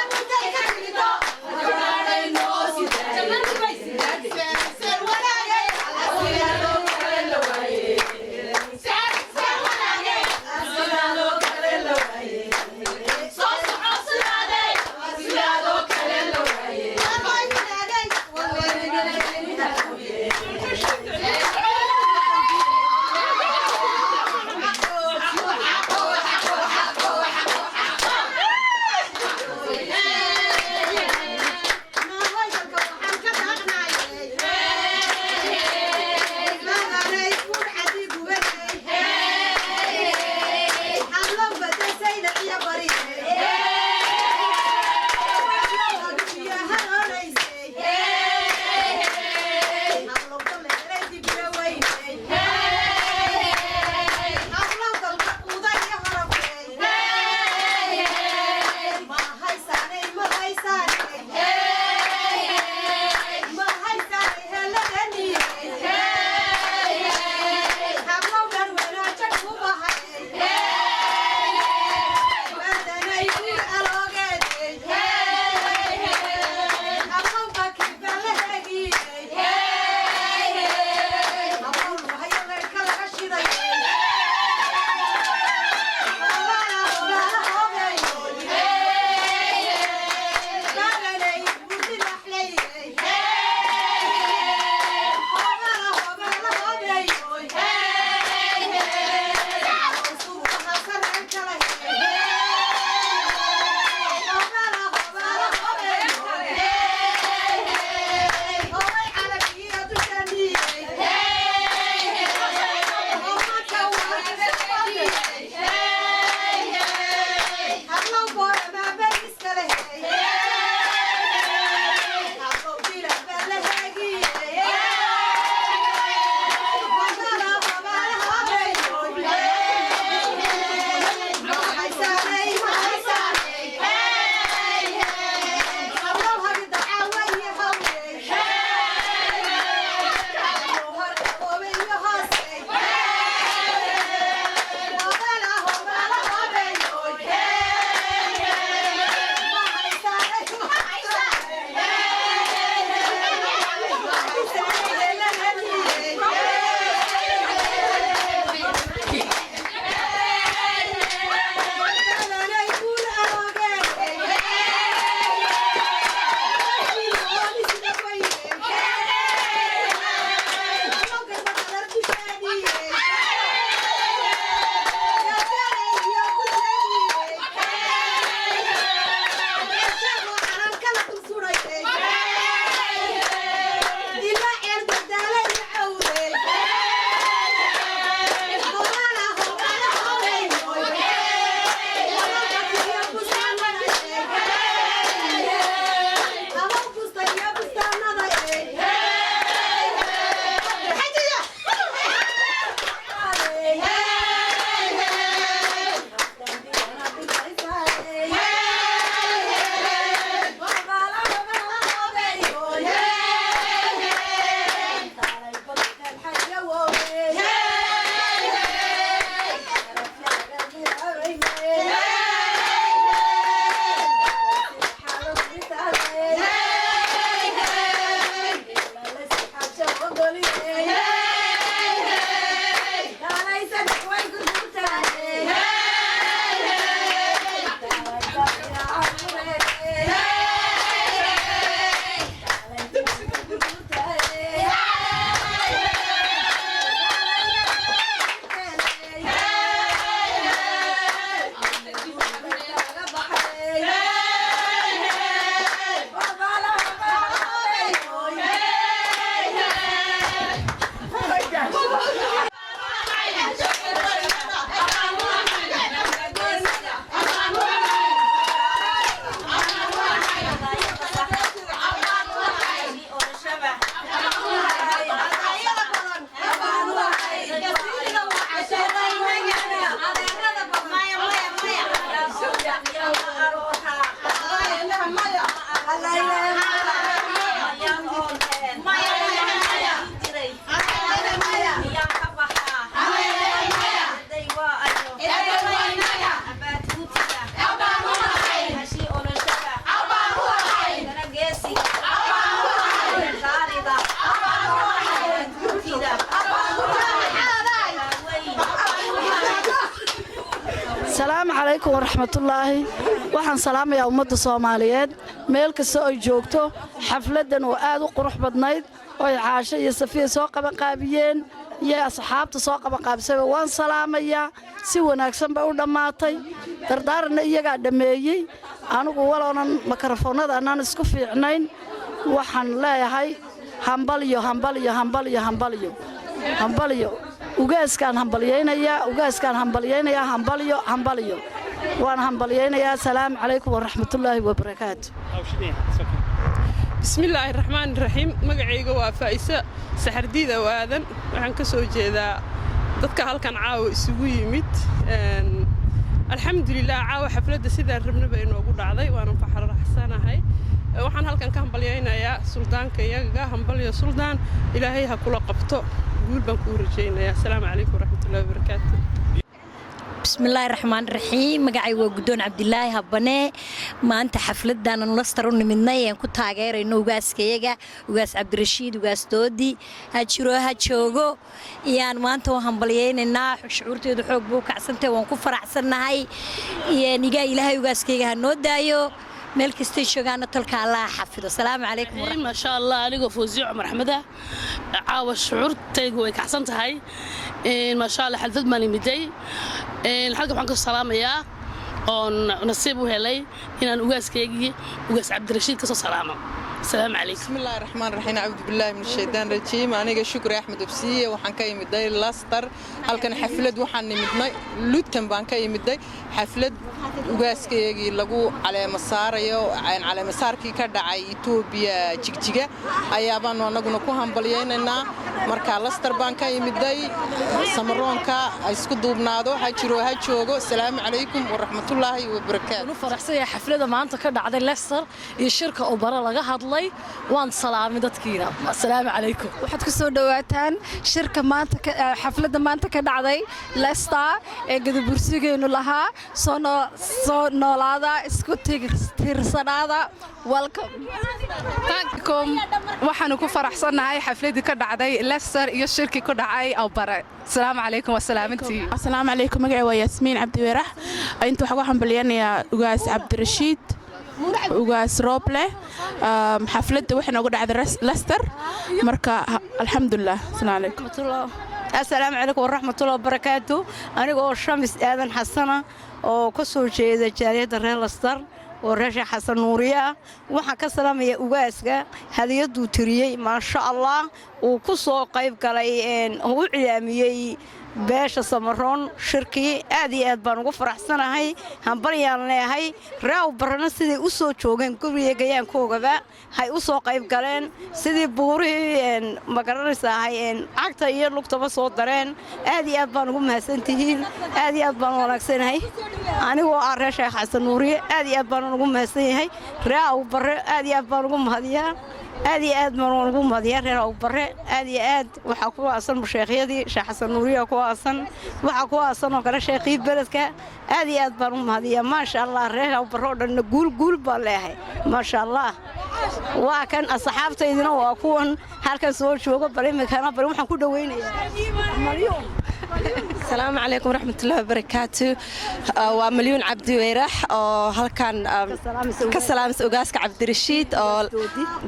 salaamu calaykum waraxmatullaahi waxaan salaamayaa ummadda soomaaliyeed meel kasta oo joogto xafladdan oo aad u qurux badnayd oo caasho iyo safiya soo qabanqaabiyeen iyo asxaabta soo qabanqaabisayba waan salaamayaa si wanaagsan bay u dhammaatay dardaaranna iyagaa dhammeeyey anigu waloonan makarafoonnada annaan isku fiicnayn waxaan leeyahay hambalyo hambalyo hambalyo hambalyo hambalyo ugaaskaan hambalyaynayaa hambalyo waan hambalyaynayaa salaamu calaykum waraxmatullaahi wabarakaatu bismillaahi raxmaani raxiim magacayga waa faa'isa saxardiid oo aadan waxaan ka soo jeedaa dadka halkan caawa isugu yimid alxamdulilah caawa xafladda sidaan rabna bay inoogu dhacday waanan faxaraxsanahay waxaan halkan ka hambalyaynayaa suldaanka iyaga hambalyo suldaan ilaahay ha kula qabto guul baan kuu rajaynayaa asalaamu calaykum waraxmatullahi wabarakaatu bismillaahi raxmaani raxiim magacay waa guddoon cabdilaahi habbanee maanta xafladaanan lastar u nimidnay aan ku taageerayno ugaaskayaga ugaas cabdirashiid ugaas doodi ha jiro ha joogo iyaan maanta u hambalyaynaynaa shucuurteedu xoog buu kacsantahay waan ku faraxsannahay nigaa ilaahay ugaaskayga ha noo daayo meel kastay joogaana tolka allaha xafido salaamu calaykum maasha allah anigoo fawsiyo cumar axmeda caawa shucuurtaygu way kacsan tahay maasha allah xalfad baan imiday xalka waxaan ka salaamayaa oon nasiib u helay inaan ugaaskaygii ugaas cabdirashiid ka soo salaamo السلام عليكم بسم الله الرحمن الرحيم أعوذ بالله من الشيطان الرجيم أنا شكري أحمد بسية وحن كاي مداي لاستر هل كان حفلة وحن مدناي لوتن بان كاي مداي حفلة وجاسكي لجو على مسار يو على مسار كي كده إثيوبيا جيجا أيابان ونقول نكون بلياننا مركا لاستر بان كاي مداي سمرون كا أسكتوا بنادو هاجرو هاجوجو السلام عليكم ورحمة الله وبركاته فرحسية حفلة ما أنت كده على لاستر الشركة أوبرا لجها waan salaamay dadkiina assalaamu calaykum waxaad ku soo dhawaataan shirka maanta xafladda maanta ka dhacday Leicester ee gadabursigeenu lahaa soo noolaada isku tiirsanaada welcome waxaanu ku faraxsanahay xafladii ka dhacday Leicester iyo shirkii ku dhacay Awbare assalaamu calaykum wa salaamantii assalaamu calaykum magacay waa Yasmiin Cabdi Weerax inta waxa waxaan baliyanayaa ugaas Cabdirashiid ugaas Roble xafladda waxaan ugu dhacday Leicester marka alxamdulillah assalaamu calaykum waraxmatullaahi wabarakaatu anigoo Shamis Aadan Xasana oo ka soo jeeda jaaliyadda reer Leicester oo Rasha Xasan Nuuriya waxaan ka salaamayaa ugaaska hadiyadu tiriyay ma sha Allah uu ku soo qayb galay oo u ciyaamiyay beesha samaroon shirkii aad iyo aad baan ugu faraxsanahay hambalyaan leeyahay raaw barana sidii u soo joogeen gurigayaankooga hay u soo qayb galeen sidii buurihii magaranaysahay cagta iyo lugtaba soo dareen aad iyo aad baan ugu mahadsantihiin aad iyo aad baan wanaagsanahay anigoo ah reer Sheekh Xasan Nuuriye aad iyo aad baan ugu mahadsanyahay raaw bare aad iyo aad baan ugu mahadiyaa aad iyo aad baan ugu mahadiyaa reer Awbare aad iyo aad waxa ku aasan sheekhyadii Sheekh Xasan Nuuriye ku aasan waxa ku aasan oo kale sheekhi beledka aad iyo aad baan u mahadiyaa ma sha Allah reer Awbare oo dhan guul baan leeyahay ma sha Allah waa kan asxaabtaydina waa kuwan halkan soo jooga barnaamijkana bari waxaan ku dhaweynayaa malyoon السلام عليكم ورحمة الله وبركاته ومليون عبد ويرح هالكان كسلام سوقاسك عبد الرشيد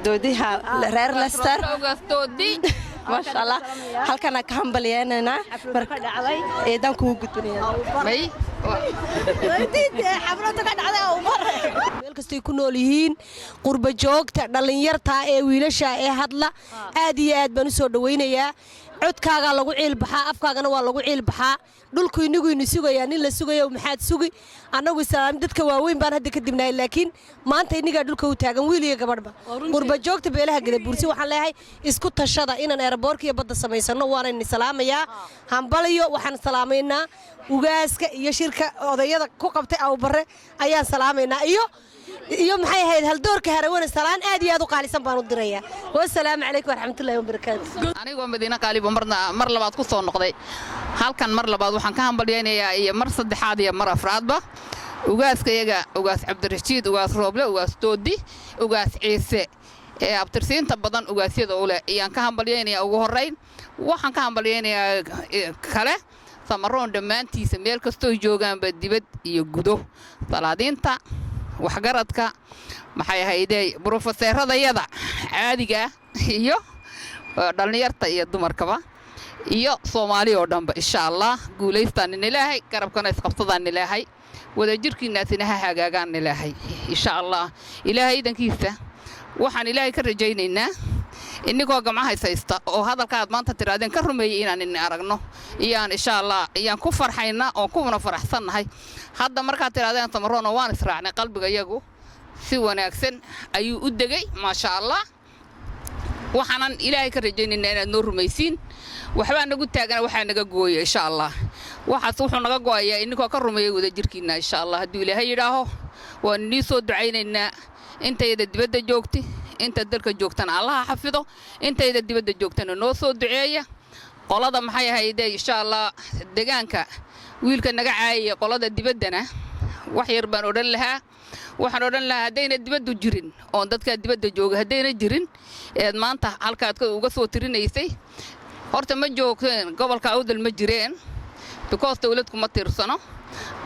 دوديها رير لستر ما شاء الله هالكان كهم بلياننا إيدان كوجو ماي meel kastay ku nool yihiin qurba joogta dhalinyarta ee wiilasha ee hadla aad iyo aad baan u soo dhaweynayaa codkaaga lagu ciil baxaa afkaagana waa lagu ciil baxaa dhulku inagu sugayaa nin la sugayo maxaad sugi anagu salaam dadka waaweyn baan hadda ka dibnaay laakiin maanta inaga dhulka u taagan wiil iyo gabadhba qurba joogta beelaha gadabursi waxaan leeyahay isku tashada inaan airport iyo badda sameysano waan salaamayaa hambaliyo waxaan salaamaynaa ugaaska iyo shirka odayada ku qabtay Awbare ayaan salaamaynaa iyo maxay ahayd hal doorka harawana salaan aad iyo aad u qaalisan baan u dirayaa wassalaamu calaykum waraxmatullaahi wabarakaatu anigoo Madiina qaalibo mar labaad ku soo noqday halkan mar labaad waxaan ka hambalyaynayaa iyo mar saddexaad iyo mar afraadba ugaaskayaga ugaas Cabdirashiid ugaas Roble ugaas Doodi ugaas Ciise ee abtirsiinta badan ugaasyada u leh ayaan ka hambalyaynayaa ugu horeyn waxaan ka hambalyaynayaa kale samaroon dhammaantiisa meel kastoo joogaanba dibad iyo gudo salaadiinta waxgaradka maxay ahaydee brofeseeradayada caadiga iyo dhallinyarta iyo dumarkaba iyo Soomaali oo dhanba insha Allah guuleystaan ilaahay garabkana isqabsadaan ilaahay wadajirkiinaasina ha hagaagaan ilaahay insha Allah ilaahay idankiisa waxaan ilaahay ka rajaynaynaa inagoo gacmaha haysta oo hadalkaad maanta tiraadeen ka rumeeyay inaan in aragno iyaan insha Allah iyaan ku farxaynaa oo kuuna faraxsanahay hadda marka tiraadeen samaroon waan israacnay qalbiga iyagu si wanaagsan ayuu u degay ma sha Allah waxaan ilaahay ka rajaynaynaa inaad noo rumaysiin waxba nagu taagana waxa naga gooyay insha Allah waxaas wuxuu naga gooyaa inagoo ka rumeeyay wadajirkiina insha Allah haduu ilaahay yiraaho waan nii soo ducaynaynaa intayda dibadda joogtay inta dalka joogtana Allah xafido intayda dibadda joogtana noo soo duceeya qolada maxay ahayd insha Allah deegaanka wiilka naga caayay qolada dibaddana wax yar baan oran lahaa waxaan oran lahaa hadayna dibaddu jirin oo dadka dibadda jooga hadayna jirin ee maanta halkaad uga soo tirinaysay horta ma joogteen gobolka Awdal ma jireen because dawladku ma tirsano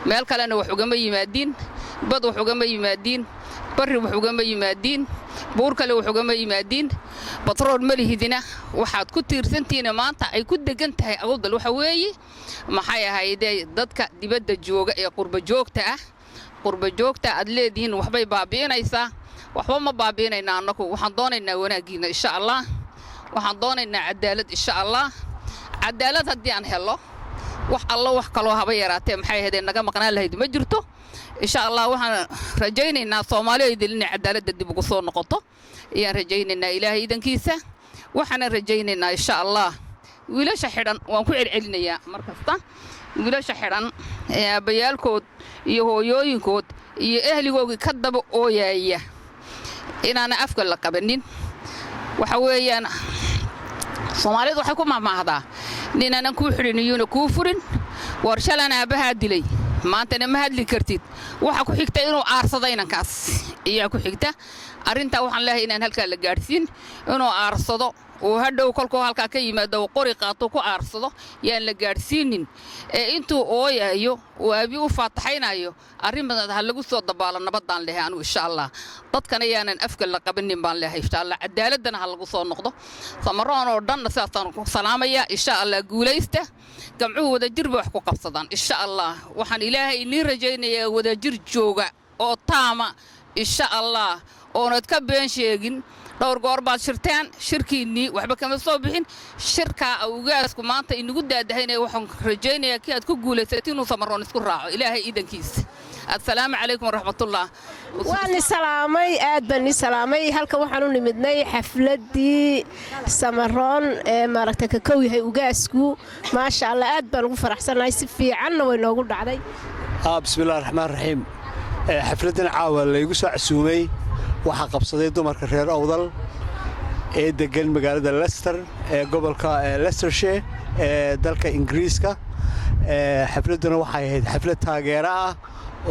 meel kalena wax uga ma yimaadin bad wax uga ma yimaadin bari wax uga ma yimaadin buur kale wax uga ma yimaadin batrool ma lihidina waxaad ku tiirsantiina maanta ay ku degan tahay Awdal waxa weeye maxay ahaydee dadka dibadda jooga ee qurba joogta aad leedihiin waxbay baabiinaysaa waxba ma baabiinayna annagu waxaan doonaynaa wanaagiina insha Allah waxaan doonaynaa cadaalad insha Allah cadaalad haddii aan helo wax alla wax kale haba yaraatee maxay ahaydeen naga maqnaan lahayd ma jirto insha Allah waxaan rajaynaynaa Soomaaliyeed inay cadaalad dib ugu soo noqoto iyaan rajaynaynaa Ilaahay idankiisa waxaan rajaynaynaa insha Allah wiilasha xidhan waan ku celcelinayaa markasta wiilasha xidhan ee abayaalkood iyo hooyooyinkood iyo ehligoodii ka daba ooyaya inaana afka la qabanin waxa weeyaan Soomaalidu waxay ku maahmaahdaa ninaan ku xidhinayuna ku furin warshalana abaha dilay maantana ma hadli kartid waxa ku xigta inuu aarsado inankaas iyo ku xigta arinta waxaan leeyahay inaan halka la gaarsiin inuu aarsado oo hadhow kolkoo halka ka yimaado qori qaato ku aarsado yaan la gaarsiinin ee intuu ooyayo waabi u faataxaynayo arimadan ha lagu soo dabaalo nabadaan leeyahay anu insha Allah dadkana yaanan afka la qabanin baan leeyahay insha Allah cadaaladana ha lagu soo noqdo samaroon oo dhan saasaan ku salaamaya insha Allah guuleysta gamcuhu wadajir wax ku qabsadaan insha Allah waxaan ilaahay inii rajaynayaa wadajir jooga oo taama insha Allah oonad ka been sheegin dhowr goor baad shirtaan shirkiinii waxba kama soo bixin shirka awgaasku maanta inagu daadahaynay waxaan rajaynayaa kii aad ku guuleysatay inuu samaroon isku raaco ilaahay idankiisa assalaamu calaykum waraxmatullah waan salaamay aad baan salaamay halka waxaan u nimidnay xafladii samaroon ee maaragtay ka kow yahay ugaasku ma sha Allah aad baan ugu faraxsanahay si fiican way noogu dhacday bismillaahir rahmaanir rahiim xafladan caawa la igu soo casuumay waxa qabsaday dumarka reer Awdal ee degan magaalada Leicester ee gobolka Leicestershire ee dalka Ingiriiska xafladuna waxay ahayd xaflad taageero ah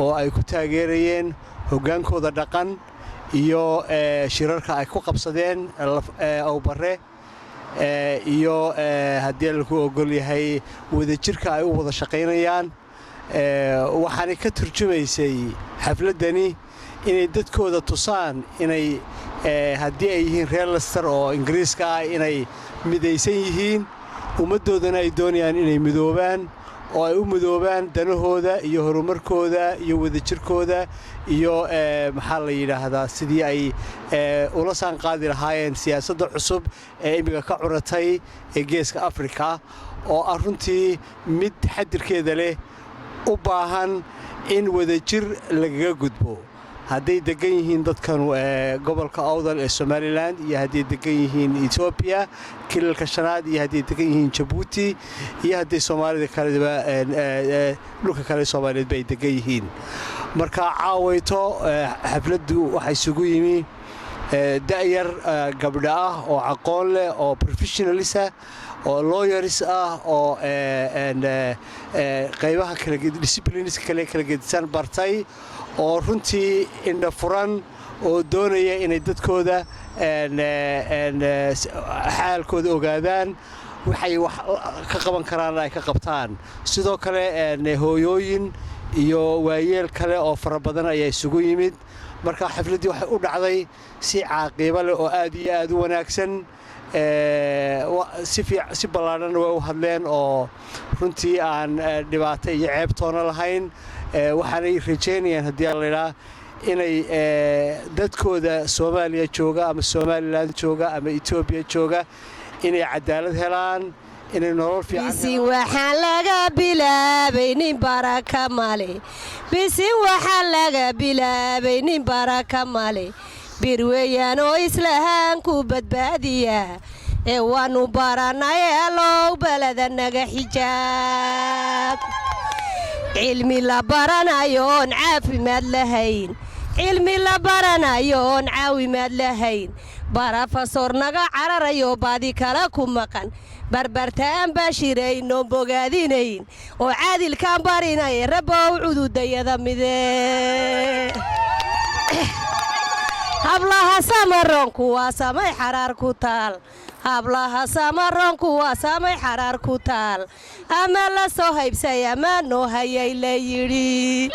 oo ay ku taageerayeen hogaankooda dhaqan iyo shirarka ay ku qabsadeen awbare iyo haddii la ku ogol yahay wadajirka ay u wada shaqaynayaan waxaanay ka turjumaysay xafladani inay dadkooda tusaan inay haddii ay yihiin reer Leicester oo Ingiriiska ah inay midaysan yihiin ummadoodana ay doonayaan inay midoobaan oo ay u midoobaan danahooda iyo horumarkooda iyo wadajirkooda iyo maxaa la yiraahdaa sidii ay ula saan qaadi lahaayeen siyaasadda cusub ee imiga ka curatay ee geeska Afrika oo runtii mid xadirkeeda leh u baahan in wadajir lagaga gudbo hadday degan yihiin dadkan gobolka Awdal ee Somaliland iyo hadday degan yihiin Ethiopia kilalka shanaad iyo hadday degan yihiin Djibouti iyo hadday Soomaalida kale dhulka kale Soomaaliyeed bay degan yihiin marka caawayto xafladu waxay isugu yimi da'yar gabdha ah oo aqoon leh oo professionals ah oo lawyers ah oo qaybaha kala disciplines kala gedisan bartay oo runtii indha furan oo doonaya inay dadkooda xaalkooda ogaadaan waxay wax ka qaban karaan ay ka qabtaan sidoo kale hooyooyin iyo waayeel kale oo fara badan ayaa isugu yimid marka xafladii waxay u dhacday si caaqibo leh oo aad iyo aad u wanaagsan si ballaadhan way u hadleen oo runtii aan dhibaato iyo ceebtoona lahayn waxaanay rajaynayaan haddii aan laydhaa inay dadkooda Soomaaliya jooga ama Somaliland jooga ama Ethiopia jooga inay cadaalad helaan inay nolol fiican bisi waxaan laga bilaabay nin baraka male bisi waxaan laga bilaabay nin baraka male bir weeyaan oo islahaan ku badbaadiya ee waanu baranay allow balada naga xijaab cilmi la baranayoon caafimaad lahayn cilmi la baranayoon caawimaad lahayn barafasor naga cararayo baadi kala ku maqan barbartaan baashirayno bogaadinayn oo caadilkaan barinay rabbow cududayada midee hablaha samaroonku waa samay xaraar ku taal hablaha samaroonku waa samay xaraar ku taal ama la soo haybsay ama noo hayay la yidhi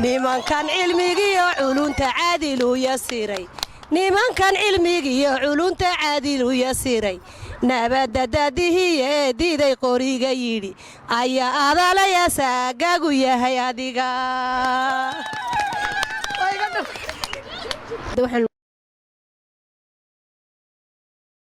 nimankan cilmigiyo culunta caadilu yasiray nimankan cilmigiyo culunta caadilu yasiray nabadda daadihiye diiday qoriga yidhi ayaa adalaya saagagu yahay adiga